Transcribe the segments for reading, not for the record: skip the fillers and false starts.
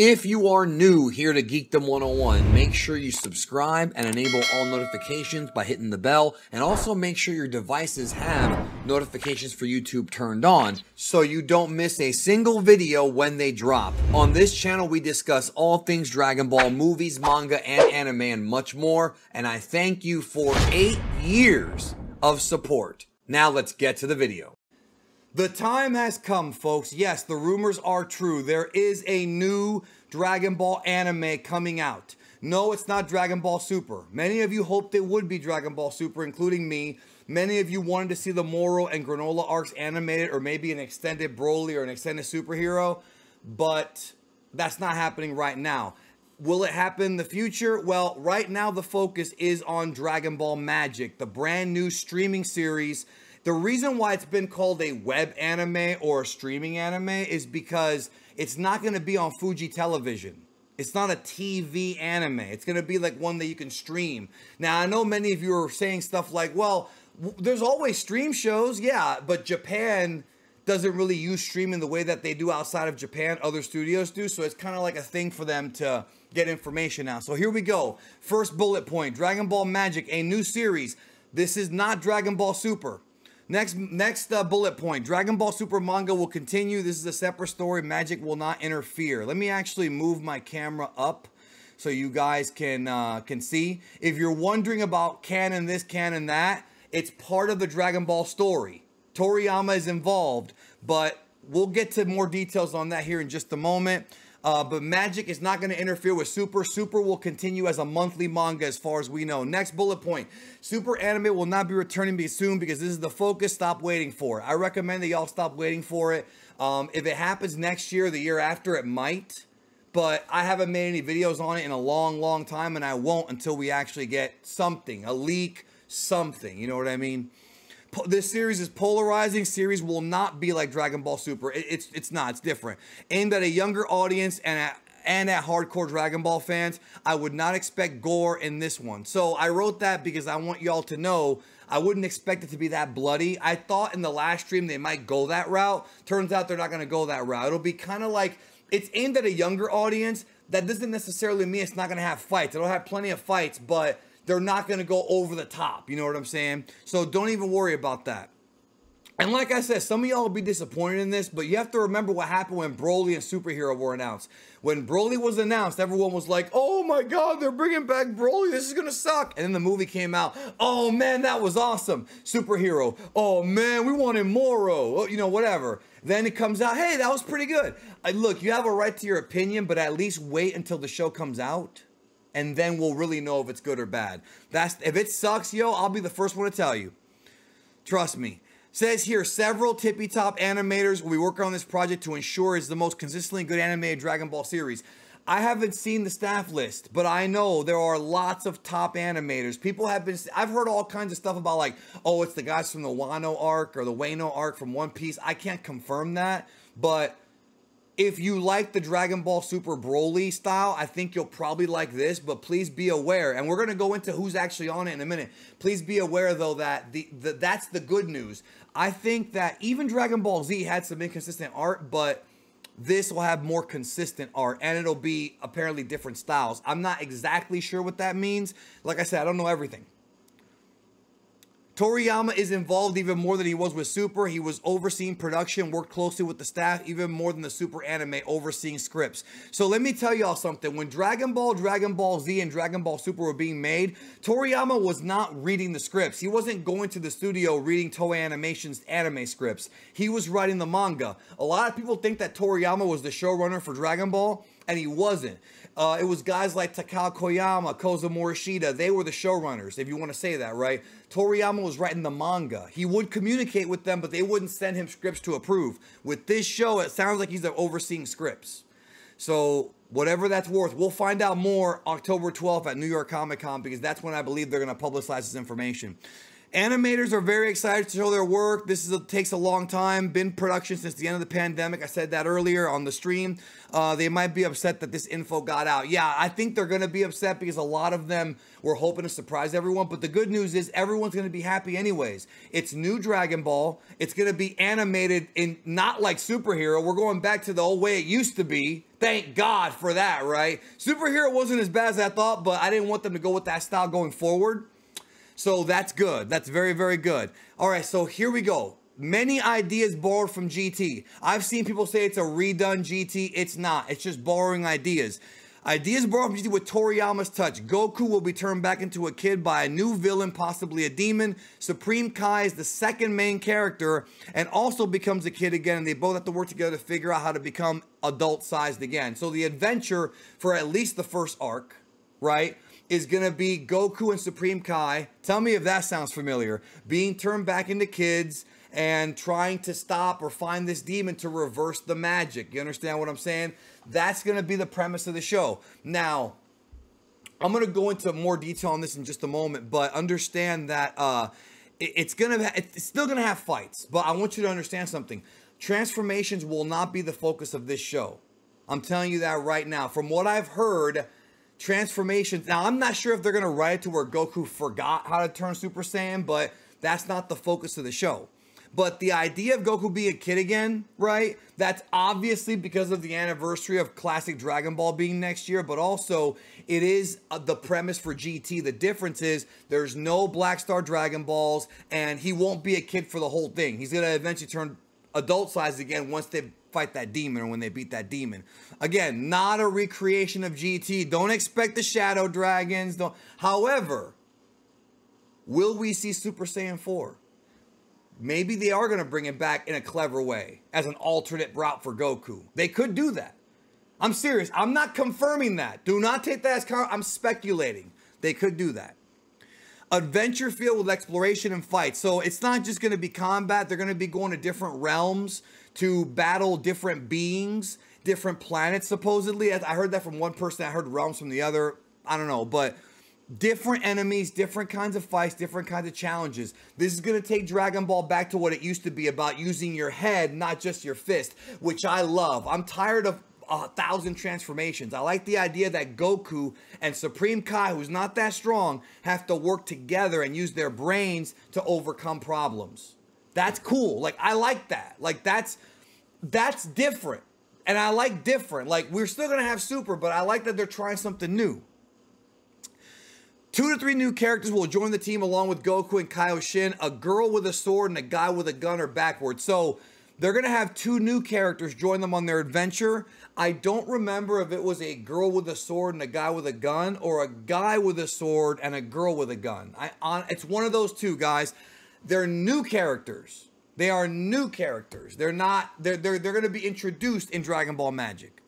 If you are new here to Geekdom 101, make sure you subscribe and enable all notifications by hitting the bell, and also make sure your devices have notifications for YouTube turned on so you don't miss a single video when they drop. On this channel, we discuss all things Dragon Ball, movies, manga, and anime, and much more, and I thank you for 8 years of support. Now let's get to the video. The time has come, folks. Yes, the rumors are true. There is a new Dragon Ball anime coming out. No, it's not Dragon Ball Super. Many of you hoped it would be Dragon Ball Super, including me. Many of you wanted to see the Moro and Granola arcs animated, or maybe an extended Broly or an extended superhero, but that's not happening right now. Will it happen in the future? Well, right now the focus is on Dragon Ball Magic, the brand new streaming series. The reason why it's been called a web anime or a streaming anime is because it's not going to be on Fuji television. It's not a TV anime. It's going to be like one that you can stream. Now, I know many of you are saying stuff like, well, there's always stream shows. Yeah, but Japan doesn't really use streaming the way that they do outside of Japan. Other studios do. So it's kind of like a thing for them to get information now. So here we go. First bullet point, Dragon Ball Magic, a new series. This is not Dragon Ball Super. Next bullet point, Dragon Ball Super manga will continue. This is a separate story. Magic will not interfere. Let me actually move my camera up so you guys can see. If you're wondering about canon this, canon that, it's part of the Dragon Ball story. Toriyama is involved, but we'll get to more details on that here in just a moment. But Magic is not going to interfere with Super. Super will continue as a monthly manga as far as we know. Next bullet point. Super anime will not be returning soon because this is the focus. Stop waiting for it. I recommend that y'all stop waiting for it. If it happens next year, the year after, it might. But I haven't made any videos on it in a long, long time, and I won't until we actually get something. A leak, something. You know what I mean? This series is polarizing. Series will not be like Dragon Ball Super. It's not. It's different. Aimed at a younger audience and at hardcore Dragon Ball fans. I would not expect gore in this one. So I wrote that because I want y'all to know I wouldn't expect it to be that bloody. I thought in the last stream they might go that route. Turns out they're not going to go that route. It'll be kind of like, it's aimed at a younger audience. That doesn't necessarily mean it's not going to have fights. It'll have plenty of fights, but they're not going to go over the top. You know what I'm saying? So don't even worry about that. And like I said, some of y'all will be disappointed in this, but you have to remember what happened when Broly and Superhero were announced. When Broly was announced, everyone was like, oh my God, they're bringing back Broly. This is going to suck. And then the movie came out. Oh man, that was awesome. Superhero. Oh man, we wanted Moro. You know, whatever. Then it comes out, hey, that was pretty good. Look, you have a right to your opinion, but at least wait until the show comes out. And then we'll really know if it's good or bad. If it sucks, yo, I'll be the first one to tell you. Trust me. Says here, several tippy-top animators will be working on this project to ensure it's the most consistently good animated Dragon Ball series. I haven't seen the staff list, but I know there are lots of top animators. I've heard all kinds of stuff about like, oh, it's the guys from the Wano arc or the Wano arc from One Piece. I can't confirm that, but if you like the Dragon Ball Super Broly style, I think you'll probably like this, but please be aware, and we're going to go into who's actually on it in a minute. Please be aware, though, that that's the good news. I think that even Dragon Ball Z had some inconsistent art, but this will have more consistent art, and it'll be apparently different styles. I'm not exactly sure what that means. Like I said, I don't know everything. Toriyama is involved even more than he was with Super. He was overseeing production, worked closely with the staff, even more than the Super anime, overseeing scripts. So let me tell y'all something. When Dragon Ball, Dragon Ball Z, and Dragon Ball Super were being made, Toriyama was not reading the scripts. He wasn't going to the studio reading Toei Animation's anime scripts. He was writing the manga. A lot of people think that Toriyama was the showrunner for Dragon Ball, and he wasn't. It was guys like Takao Koyama, Kozo Morishita. They were the showrunners, if you want to say that, right? Toriyama was writing the manga. He would communicate with them, but they wouldn't send him scripts to approve. With this show, it sounds like he's overseeing scripts. So whatever that's worth, we'll find out more October 12th at New York Comic Con, because that's when I believe they're going to publicize this information. Animators are very excited to show their work. This takes a long time. Been production since the end of the pandemic. I said that earlier on the stream. They might be upset that this info got out. Yeah, I think they're going to be upset because a lot of them were hoping to surprise everyone. But the good news is everyone's going to be happy anyways. It's new Dragon Ball. It's going to be animated in not like Superhero. We're going back to the old way it used to be. Thank God for that, right? Superhero wasn't as bad as I thought, but I didn't want them to go with that style going forward. So that's good. That's very, very good. All right, so here we go. Many ideas borrowed from GT. I've seen people say it's a redone GT. It's not. It's just borrowing ideas. Ideas borrowed from GT with Toriyama's touch. Goku will be turned back into a kid by a new villain, possibly a demon. Supreme Kai is the second main character and also becomes a kid again. And they both have to work together to figure out how to become adult-sized again. So the adventure for at least the first arc, right, is going to be Goku and Supreme Kai. Tell me if that sounds familiar. Being turned back into kids and trying to stop or find this demon to reverse the magic. You understand what I'm saying? That's going to be the premise of the show. Now, I'm going to go into more detail on this in just a moment, but understand that it's still going to have fights. But I want you to understand something. Transformations will not be the focus of this show. I'm telling you that right now. From what I've heard, transformations. Now, I'm not sure if they're going to write it to where Goku forgot how to turn Super Saiyan, but that's not the focus of the show. But the idea of Goku being a kid again, right? That's obviously because of the anniversary of classic Dragon Ball being next year, but also it is the premise for GT. The difference is there's no Black Star Dragon Balls, and he won't be a kid for the whole thing. He's going to eventually turn adult size again once they fight that demon or when they beat that demon. Again, not a recreation of GT. Don't expect the Shadow Dragons. However, will we see Super Saiyan 4? Maybe they are going to bring it back in a clever way as an alternate route for Goku. They could do that. I'm serious. I'm not confirming that. Do not take that as I'm speculating. They could do that. Adventure filled with exploration and fight. So it's not just going to be combat. They're going to be going to different realms to battle different beings, different planets, supposedly. I heard that from one person. I heard realms from the other. I don't know. But different enemies, different kinds of fights, different kinds of challenges. This is going to take Dragon Ball back to what it used to be about using your head, not just your fist, which I love. I'm tired of 1,000 transformations. I like the idea that Goku and Supreme Kai, who's not that strong, have to work together and use their brains to overcome problems. That's cool. Like, I like that. Like, that's different. And I like different. Like, we're still going to have Super, but I like that they're trying something new. 2 to 3 new characters will join the team along with Goku and Kaioshin. A girl with a sword and a guy with a gun are backwards. So they're going to have 2 new characters join them on their adventure. I don't remember if it was a girl with a sword and a guy with a gun or a guy with a sword and a girl with a gun. It's one of those two, guys. They're new characters. They are new characters. They're going to be introduced in Dragon Ball Magic.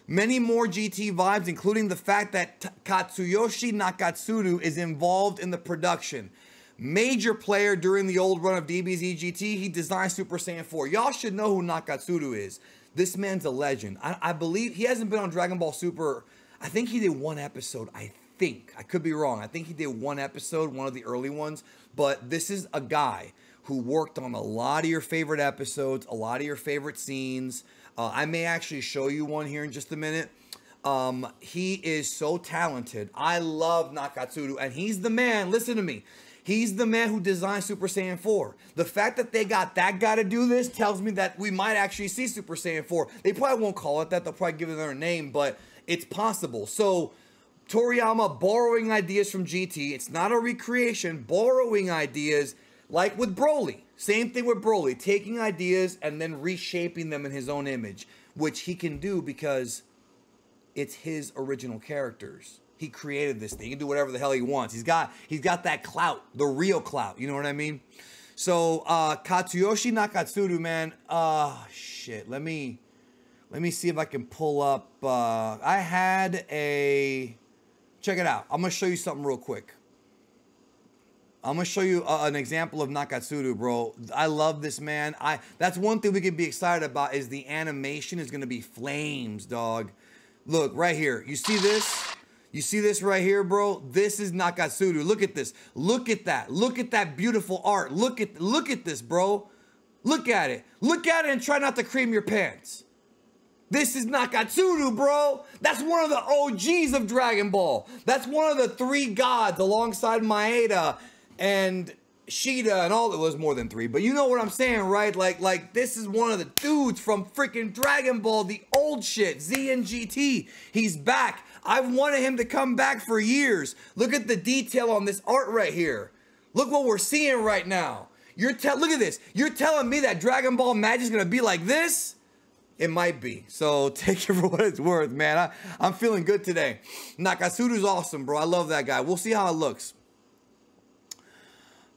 Many more GT vibes, including the fact that Katsuyoshi Nakatsuru is involved in the production. Major player during the old run of DBZ GT. He designed Super Saiyan 4. Y'all should know who Nakatsuru is. This man's a legend. I believe he hasn't been on Dragon Ball Super. I think he did 1 episode. I could be wrong. I think he did 1 episode, one of the early ones. But this is a guy who worked on a lot of your favorite episodes, a lot of your favorite scenes. I may actually show you one here in just a minute. He is so talented. I love Nakatsuru, and he's the man. Listen to me. He's the man who designed Super Saiyan 4. The fact that they got that guy to do this tells me that we might actually see Super Saiyan 4. They probably won't call it that. They'll probably give it their name, but it's possible. So Toriyama borrowing ideas from GT. It's not a recreation. Borrowing ideas like with Broly. Same thing with Broly. Taking ideas and then reshaping them in his own image, which he can do because it's his original characters. He created this thing. He can do whatever the hell he wants. He's got that clout, the real clout. You know what I mean? So Katsuyoshi Nakatsuru, man. Shit. Let me see if I can pull up. I had a. Check it out. I'm gonna show you something real quick. I'm gonna show you an example of Nakatsuru, bro. I love this man. That's one thing we can be excited about is the animation is gonna be flames, dog. Look right here. You see this? You see this right here, bro? This is Nakatsuru. Look at this. Look at that. Look at that beautiful art. Look at this, bro. Look at it. Look at it and try not to cream your pants. This is Nakatsuru, bro. That's one of the OGs of Dragon Ball. That's one of the 3 gods alongside Maeda and Shida and all. It was more than 3, but you know what I'm saying, right? Like this is one of the dudes from freaking Dragon Ball, the old shit, Z and GT. He's back. I've wanted him to come back for years. Look at the detail on this art right here. Look what we're seeing right now. Look at this. You're telling me that Dragon Ball Magic is gonna be like this? It might be. So take it for what it's worth, man. I'm feeling good today. Nakatsuru's awesome, bro. I love that guy. We'll see how it looks.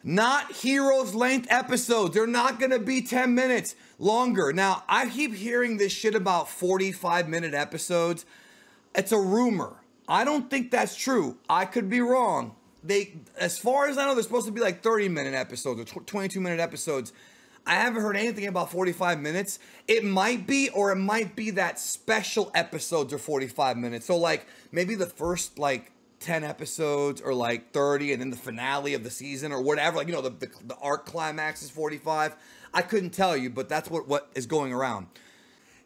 Not Heroes length episodes. They're not going to be 10 minutes longer. Now, I keep hearing this shit about 45-minute episodes. It's a rumor. I don't think that's true. I could be wrong. As far as I know, they're supposed to be like 30-minute episodes or 22-minute episodes. I haven't heard anything about 45 minutes. It might be, or it might be that special episodes are 45 minutes. So like maybe the first like 10 episodes or like 30 and then the finale of the season or whatever. Like, you know, the arc climax is 45. I couldn't tell you, but that's what is going around.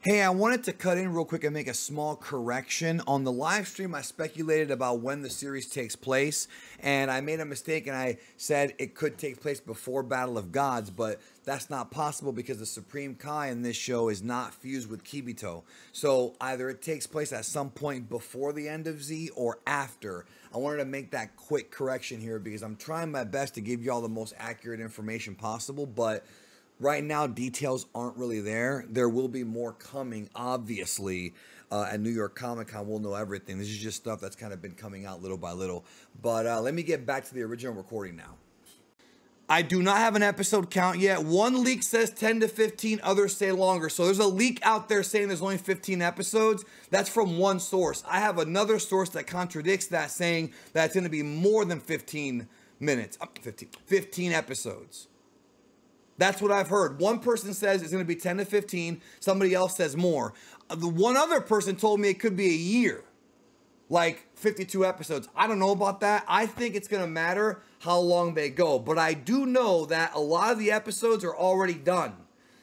Hey, I wanted to cut in real quick and make a small correction. On the live stream, I speculated about when the series takes place, and I made a mistake and I said it could take place before Battle of Gods, but that's not possible because the Supreme Kai in this show is not fused with Kibito. So either it takes place at some point before the end of Z or after. I wanted to make that quick correction here because I'm trying my best to give you all the most accurate information possible, but right now, details aren't really there. There will be more coming, obviously, at New York Comic Con. We'll know everything. This is just stuff that's kind of been coming out little by little. But let me get back to the original recording now. I do not have an episode count yet. One leak says 10 to 15, others say longer. So there's a leak out there saying there's only 15 episodes. That's from one source. I have another source that contradicts that, saying that it's going to be more than 15 minutes. 15 episodes. That's what I've heard. One person says it's going to be 10 to 15. Somebody else says more. The one other person told me it could be a year. Like 52 episodes. I don't know about that. I think it's going to matter how long they go. But I do know that a lot of the episodes are already done.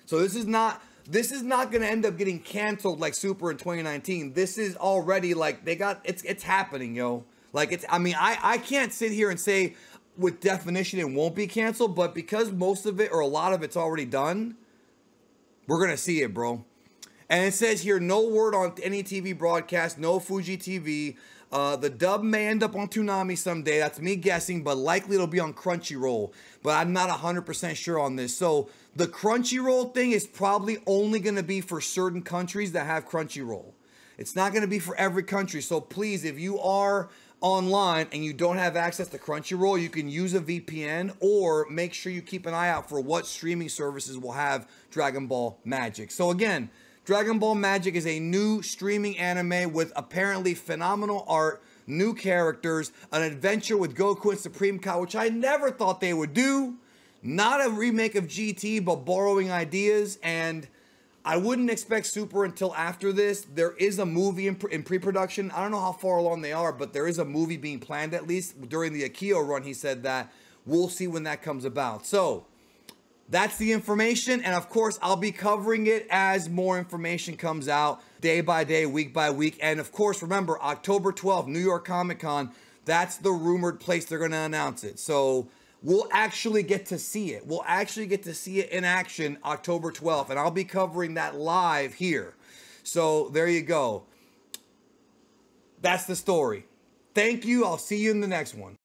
So this is not going to end up getting canceled like Super in 2019. This is already like it's happening, yo. Like I can't sit here and say with definition it won't be canceled, but because most of it or a lot of it's already done, we're gonna see it, bro. And it says here, no word on any TV broadcast, no Fuji TV. The dub may end up on Toonami someday. That's me guessing, but likely it'll be on Crunchyroll. But I'm not 100% sure on this. So the Crunchyroll thing is probably only gonna be for certain countries that have Crunchyroll. It's not gonna be for every country. So please, if you are online and you don't have access to Crunchyroll, you can use a VPN or make sure you keep an eye out for what streaming services will have Dragon Ball Magic. So again, Dragon Ball Magic is a new streaming anime with apparently phenomenal art, new characters, an adventure with Goku and Supreme Kai, which I never thought they would do. Not a remake of GT, but borrowing ideas, and I wouldn't expect Super until after this. There is a movie in pre-production. I don't know how far along they are, but there is a movie being planned at least. During the Akio run, he said that. We'll see when that comes about. So that's the information. And of course, I'll be covering it as more information comes out day by day, week by week. And of course, remember, October 12th, New York Comic Con, that's the rumored place they're going to announce it. So we'll actually get to see it. We'll actually get to see it in action October 12th. And I'll be covering that live here. So there you go. That's the story. Thank you. I'll see you in the next one.